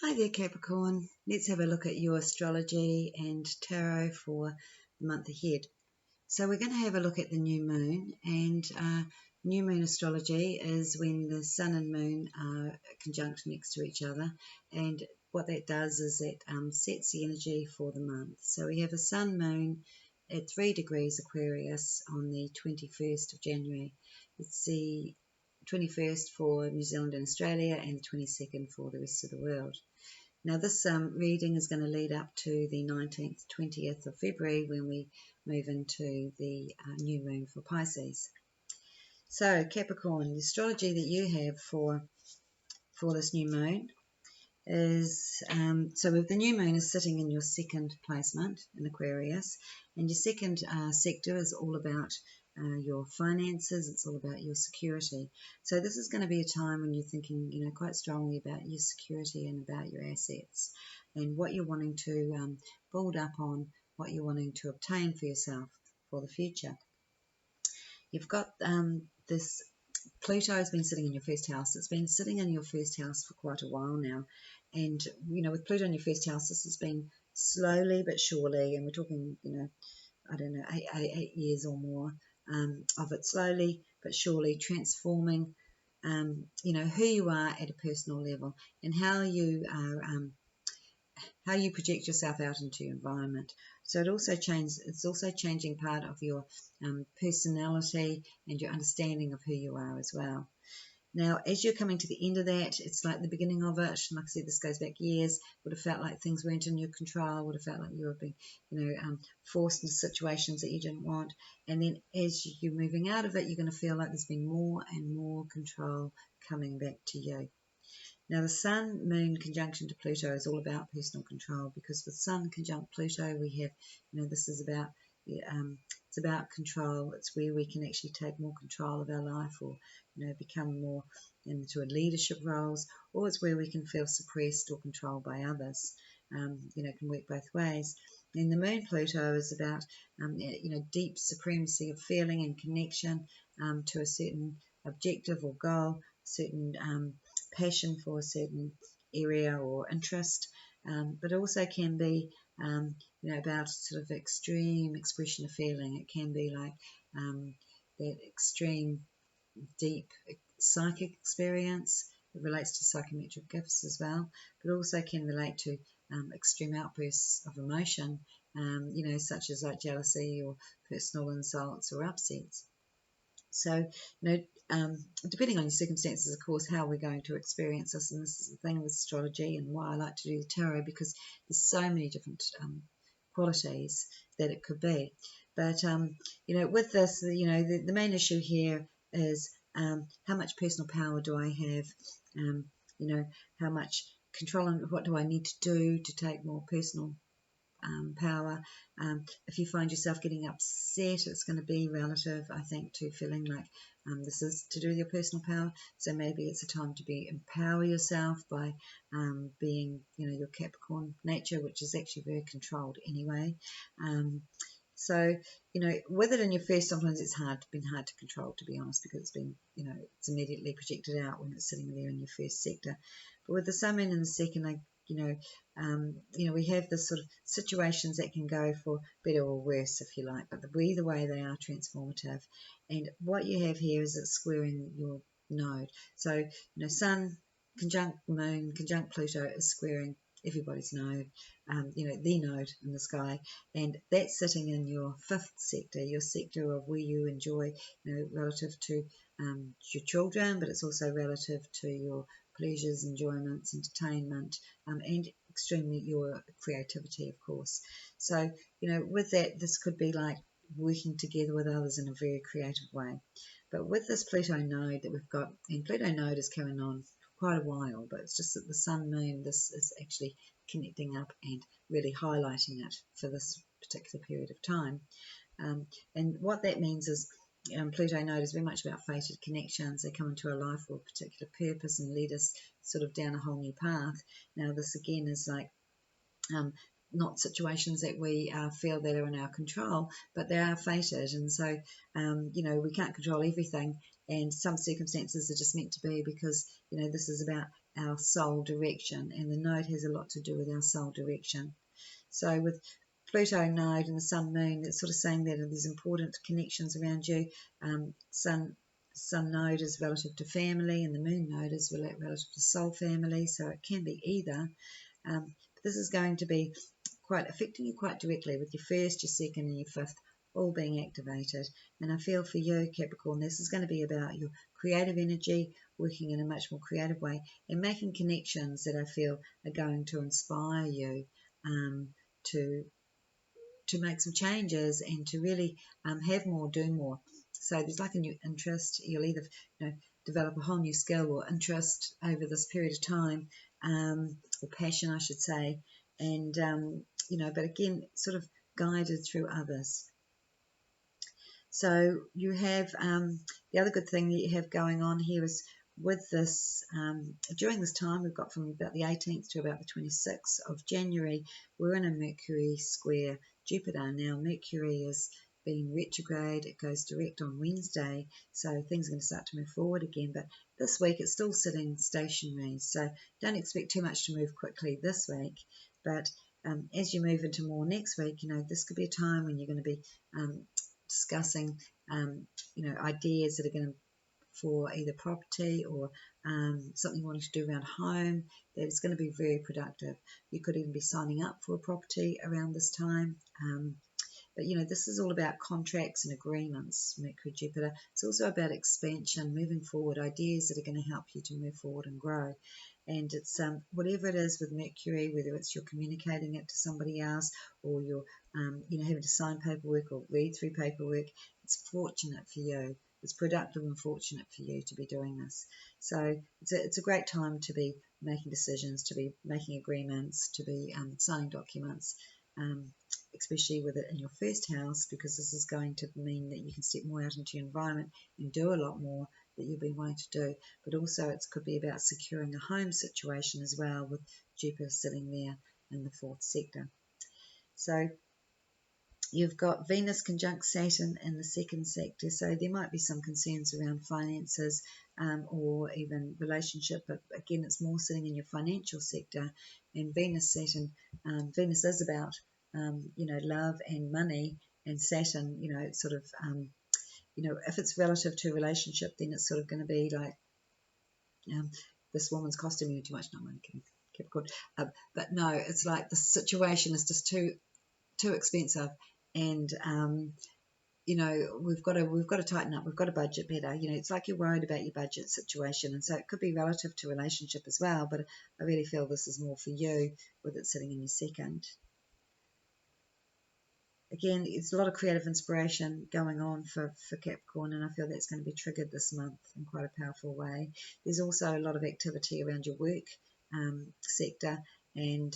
Hi there, Capricorn. Let's have a look at your astrology and tarot for the month ahead. So we're going to have a look at the new moon, and new moon astrology is when the sun and moon are conjunct next to each other, and what that does is it sets the energy for the month. So we have a sun moon at 3 degrees Aquarius on the 21st of January. It's the 21st for New Zealand and Australia, and the 22nd for the rest of the world. Now this reading is going to lead up to the 19th, 20th of February when we move into the new moon for Pisces. So Capricorn, the astrology that you have for this new moon is, so with the new moon is sitting in your second placement in Aquarius, and your second sector is all about your finances. It's all about your security. So this is going to be a time when you're thinking, quite strongly about your security and about your assets and what you're wanting to build up on, what you're wanting to obtain for yourself for the future. You've got this Pluto has been sitting in your first house. It's been sitting in your first house for quite a while now. And, with Pluto in your first house, this has been slowly but surely, and we're talking, I don't know, 8 years or more of it slowly but surely transforming, who you are at a personal level and how you are, how you project yourself out into your environment. So it's also changing part of your personality and your understanding of who you are as well. Now, as you're coming to the end of that, it's like the beginning of it. Like I said, this goes back years. Would have felt like things weren't in your control. Would have felt like you were being, forced into situations that you didn't want. And then as you're moving out of it, you're going to feel like there's been more and more control coming back to you. Now, the Sun, Moon conjunction to Pluto is all about personal control, because with Sun conjunct Pluto, we have, this is about, it's about control. It's where we can actually take more control of our life, or, become more into leadership roles, or it's where we can feel suppressed or controlled by others. It can work both ways. And the Moon Pluto is about, deep supremacy of feeling and connection to a certain objective or goal, certain passion for a certain area or interest, but also can be, about sort of extreme expression of feeling. It can be like that extreme, deep psychic experience. It relates to psychometric gifts as well, but also can relate to extreme outbursts of emotion, such as like jealousy or personal insults or upsets. So, depending on your circumstances, of course, how we're going to experience this, and this is the thing with astrology and why I like to do the tarot, because there's so many different qualities that it could be. But, with this, the main issue here is how much personal power do I have, how much control and what do I need to do to take more personal power. If you find yourself getting upset, it's going to be relative, I think, to feeling like this is to do with your personal power. So maybe it's a time to empower yourself by being, your Capricorn nature, which is actually very controlled anyway. So, with it in your first, sometimes it's been hard to control, to be honest, because it's been, it's immediately projected out when it's sitting there in your first sector. But with the Sun in the second, we have this sort of situations that can go for better or worse, if you like, but either way they are transformative. And what you have here is it's squaring your node. So, Sun conjunct Moon conjunct Pluto is squaring everybody's node, the node in the sky, and that's sitting in your fifth sector, your sector of where you enjoy, relative to your children, but it's also relative to your pleasures, enjoyments, entertainment, and extremely your creativity, of course. So, with that, this could be like working together with others in a very creative way. But with this Pluto node that we've got, and Pluto node is coming on for quite a while, but it's just that the Sun Moon, this is actually connecting up and really highlighting it for this particular period of time. And what that means is Pluto node is very much about fated connections. They come into our life for a particular purpose and lead us sort of down a whole new path. Now this again is like not situations that we feel that are in our control, but they are fated, and so we can't control everything, and some circumstances are just meant to be, because this is about our soul direction, and the node has a lot to do with our soul direction. So with Pluto node and the Sun Moon, it's sort of saying that there's important connections around you. Sun node is relative to family, and the Moon node is relative to soul family, so it can be either. But this is going to be quite affecting you quite directly with your first, your second, and your fifth all being activated. And I feel for you, Capricorn, this is going to be about your creative energy, working in a much more creative way, and making connections that I feel are going to inspire you to make some changes and to really have more, do more. So there's like a new interest. You'll either develop a whole new skill or interest over this period of time, or passion, I should say, and but again, sort of guided through others. So you have the other good thing that you have going on here is with this, during this time, we've got from about the 18th to about the 26th of January, we're in a Mercury square Jupiter. Now, Mercury is being retrograde. It goes direct on Wednesday, so things are going to start to move forward again. But this week, it's still sitting stationary, so don't expect too much to move quickly this week. But as you move into more next week, this could be a time when you're going to be discussing, ideas that are going to for either property or something you wanting to do around home, that is going to be very productive. You could even be signing up for a property around this time. But this is all about contracts and agreements, Mercury, Jupiter. It's also about expansion, moving forward, ideas that are going to help you to move forward and grow. And it's whatever it is with Mercury, whether it's you're communicating it to somebody else or you're having to sign paperwork or read through paperwork, it's fortunate for you. It's productive and fortunate for you to be doing this. So it's a great time to be making decisions, to be making agreements, to be signing documents, especially with it in your first house, because this is going to mean that you can step more out into your environment and do a lot more that you've been wanting to do. But also it could be about securing a home situation as well, with Jupiter sitting there in the fourth sector. So you've got Venus conjunct Saturn in the second sector, so there might be some concerns around finances or even relationship, but again, it's more sitting in your financial sector. And Venus, Saturn, Venus is about, love and money, and Saturn, it's sort of, if it's relative to a relationship, then it's sort of going to be like, this woman's costing me too much. No, I'm kidding, Capricorn. But no, it's like the situation is just too expensive, and we've got to tighten up. We've got to budget better. It's like you're worried about your budget situation, and so it could be relative to relationship as well. But I really feel this is more for you with it sitting in your second. Again, it's a lot of creative inspiration going on for Capricorn, and I feel that's going to be triggered this month in quite a powerful way. There's also a lot of activity around your work sector, and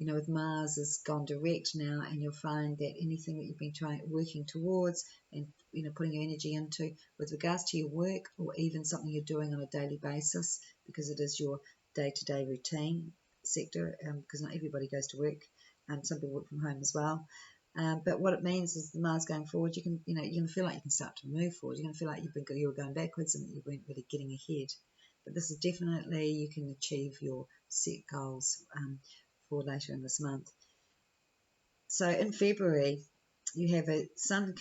with Mars has gone direct now, and you'll find that anything that you've been working towards and putting your energy into with regards to your work, or even something you're doing on a daily basis, because it is your day-to-day routine sector, because not everybody goes to work, some people work from home as well. But what it means is the Mars going forward, you're going to feel like you can start to move forward. You're going to feel like you were going backwards and that you weren't really getting ahead. But this is definitely, you can achieve your set goals for later in this month. So in February, you have a Sun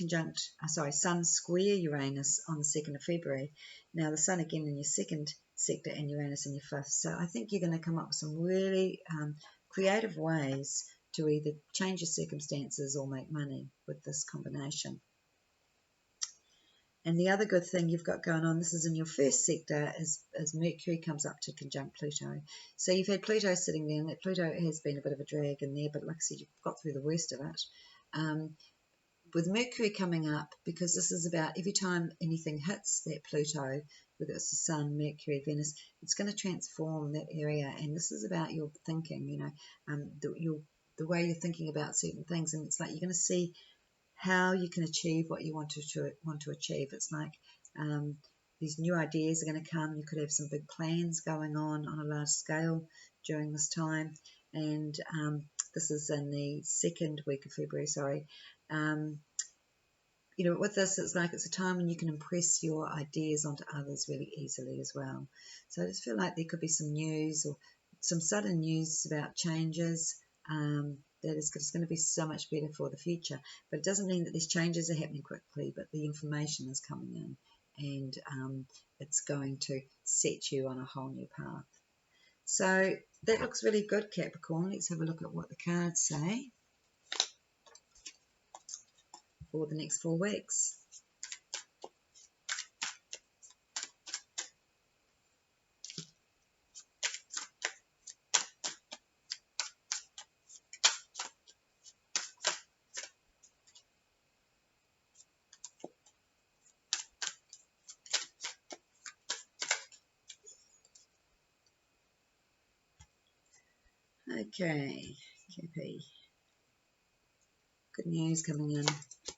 square Uranus on the 2nd of February. Now the Sun again in your second sector and Uranus in your fifth. So I think you're going to come up with some really creative ways to either change your circumstances or make money with this combination. And the other good thing you've got going on, this is in your first sector, is Mercury comes up to conjunct Pluto. So you've had Pluto sitting there, and that Pluto has been a bit of a drag in there, but like I said, you've got through the worst of it. With Mercury coming up, because this is about every time anything hits that Pluto, whether it's the Sun, Mercury, Venus, it's going to transform that area. And this is about your thinking, the way you're thinking about certain things. And it's like you're going to see how you can achieve what you want to achieve. It's like these new ideas are going to come. You could have some big plans going on a large scale during this time. And this is in the second week of February, you know, with this, it's like it's a time when you can impress your ideas onto others really easily as well. So I just feel like there could be some news or some sudden news about changes that is just going to be so much better for the future. But it doesn't mean that these changes are happening quickly, but the information is coming in, and it's going to set you on a whole new path. So that looks really good, Capricorn. Let's have a look at what the cards say for the next 4 weeks. Okay, Cappy. Good news coming in.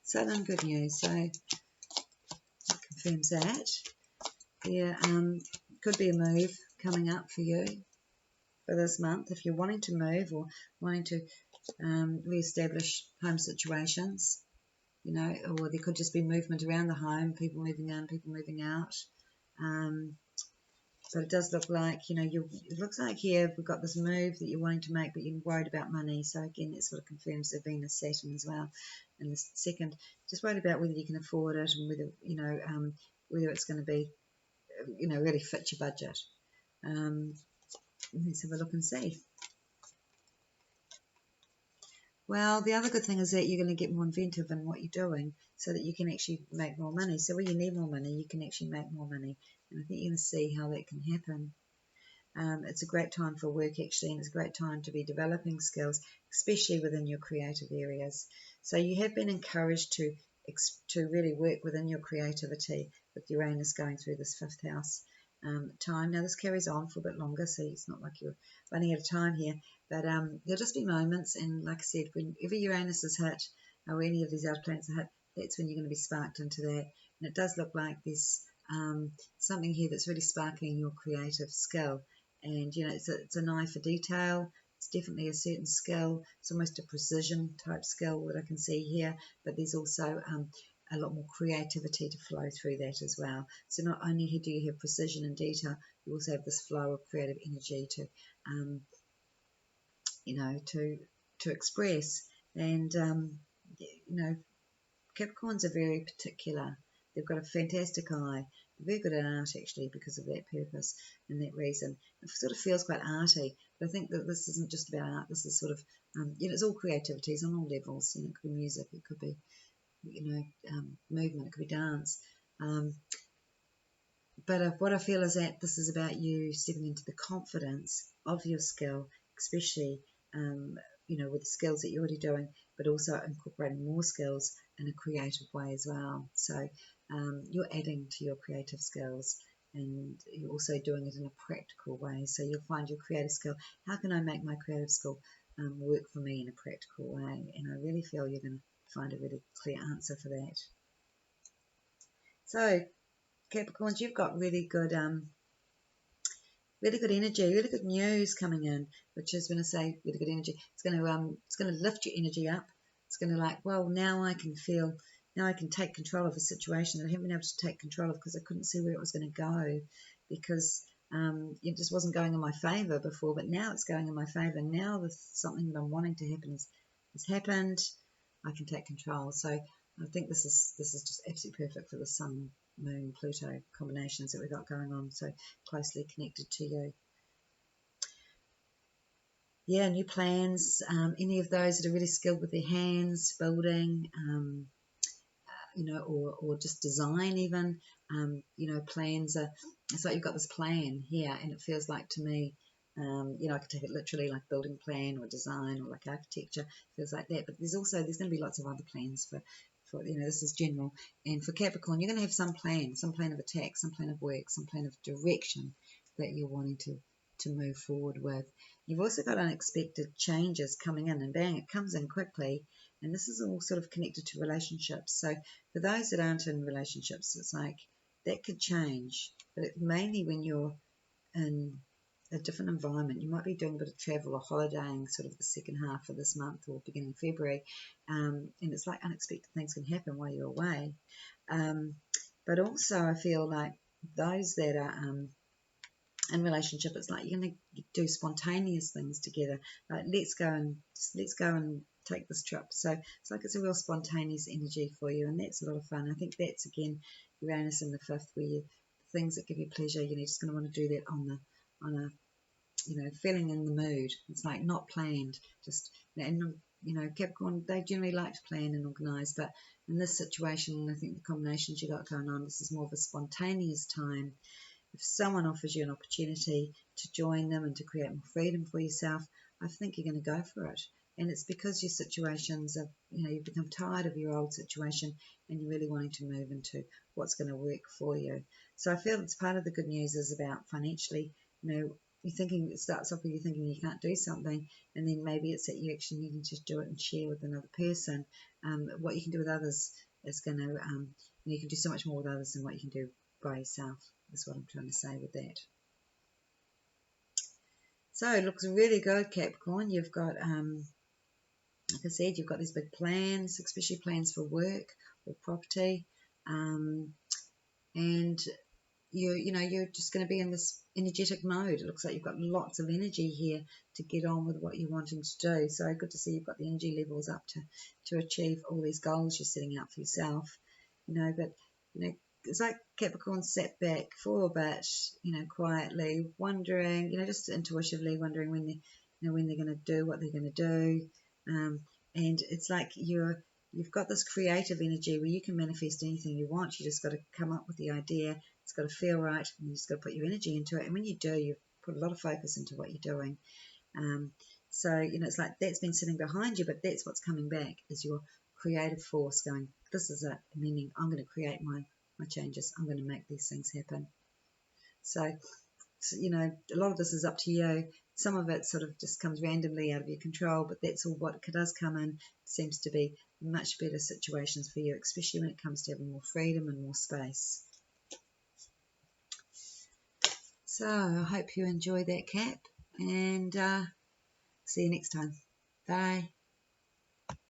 Sudden good news. So that confirms that. There could be a move coming up for you for this month if you're wanting to move or wanting to re-establish home situations, you know, or there could just be movement around the home, people moving in, people moving out. But it does look like, you know, it looks like here we've got this move that you're wanting to make, but you're worried about money. So again, it sort of confirms the Venus Saturn as well. And the second, just worried about whether you can afford it and whether, you know, whether it's going to be, you know, really fit your budget. Let's have a look and see. Well, the other good thing is that you're going to get more inventive in what you're doing so that you can actually make more money. So when you need more money, you can actually make more money. And I think you're going to see how that can happen. It's a great time for work, actually, and it's a great time to be developing skills, especially within your creative areas. So you have been encouraged to really work within your creativity with Uranus going through this 5th house time. Now, this carries on for a bit longer, so it's not like you're running out of time here, but there'll just be moments, and like I said, whenever Uranus is hit, or any of these outer planets are hit, that's when you're going to be sparked into that. And it does look like there's something here that's really sparking your creative skill. And, you know, it's an eye for detail. It's definitely a certain skill. It's almost a precision type skill that I can see here, but there's also a lot more creativity to flow through that as well. So not only do you have precision and detail, you also have this flow of creative energy to, you know, to express. And, you know, Capricorns are very particular. They've got a fantastic eye. They're very good at art, actually, because of that purpose and that reason. It sort of feels quite arty, but I think that this isn't just about art. This is sort of, you know, it's all creativities on all levels. You know, it could be music, it could be, you know, movement, it could be dance. But what I feel is that this is about you stepping into the confidence of your skill, especially, you know, with the skills that you're already doing, but also incorporating more skills in a creative way as well. So you're adding to your creative skills, and you're also doing it in a practical way. So you'll find your creative skill. How can I make my creative skill work for me in a practical way? And I really feel you're going to find a really clear answer for that. So Capricorns, you've got really good energy, really good news coming in, which is when I say really good energy, it's going to lift your energy up. It's going to like, well, now I can take control of a situation that I haven't been able to take control of because I couldn't see where it was going to go, because it just wasn't going in my favor before, but now it's going in my favor. Now something that I'm wanting to happen has happened. I can take control. So I think this is just absolutely perfect for the Sun, Moon, Pluto combinations that we've got going on, so closely connected to you. Yeah, new plans, any of those that are really skilled with their hands, building, you know, or just design even, you know, plans are, it's like you've got this plan here, and it feels like to me, you know, I could take it literally like building plan or design or like architecture, feels like that, but there's going to be lots of other plans for, you know, this is general. And for Capricorn, you're going to have some plan of attack, some plan of work, some plan of direction that you're wanting to move forward with. You've also got unexpected changes coming in, and bang, it comes in quickly. And this is all sort of connected to relationships. So for those that aren't in relationships, it's like that could change, but mainly when you're in a different environment. You might be doing a bit of travel or holidaying sort of the second half of this month or beginning of February, and it's like unexpected things can happen while you're away. But also I feel like those that are in relationship, it's like you're going to do spontaneous things together. Like let's go and take this trip. So it's like it's a real spontaneous energy for you, and that's a lot of fun. I think that's again Uranus in the fifth, where things that give you pleasure, you're just going to want to do that on a feeling in the mood. It's like not planned, just, and Capricorn, they generally like to plan and organise, but in this situation, I think the combinations you got going on, this is more of a spontaneous time. If someone offers you an opportunity to join them and to create more freedom for yourself, I think you're going to go for it. And it's because your situations are, you've become tired of your old situation and you're really wanting to move into what's going to work for you. So I feel it's part of the good news is about financially, you're thinking, it starts off with you thinking you can't do something, and then maybe it's that you actually needing to do it and share with another person. What you can do with others is going to, you can do so much more with others than what you can do by yourself. That's what I'm trying to say with that. So it looks really good, Capricorn. You've got, like I said, you've got these big plans, especially plans for work or property, and you're just going to be in this energetic mode. It looks like you've got lots of energy here to get on with what you're wanting to do. So good to see you've got the energy levels up to achieve all these goals you're setting out for yourself. But it's like Capricorn sat back for a bit, quietly wondering, just intuitively wondering when they're going to do what they're going to do, and it's like you've got this creative energy where you can manifest anything you want. You just got to come up with the idea. It's got to feel right, and you just got to put your energy into it. And when you do, you put a lot of focus into what you're doing. So it's like that's been sitting behind you, but that's what's coming back is your creative force going, this is it, meaning I'm going to create my changes. I'm going to make these things happen. So, a lot of this is up to you. Some of it sort of just comes randomly out of your control, but that's all what does come in. It seems to be much better situations for you, especially when it comes to having more freedom and more space. So I hope you enjoy that, Cap, and see you next time. Bye.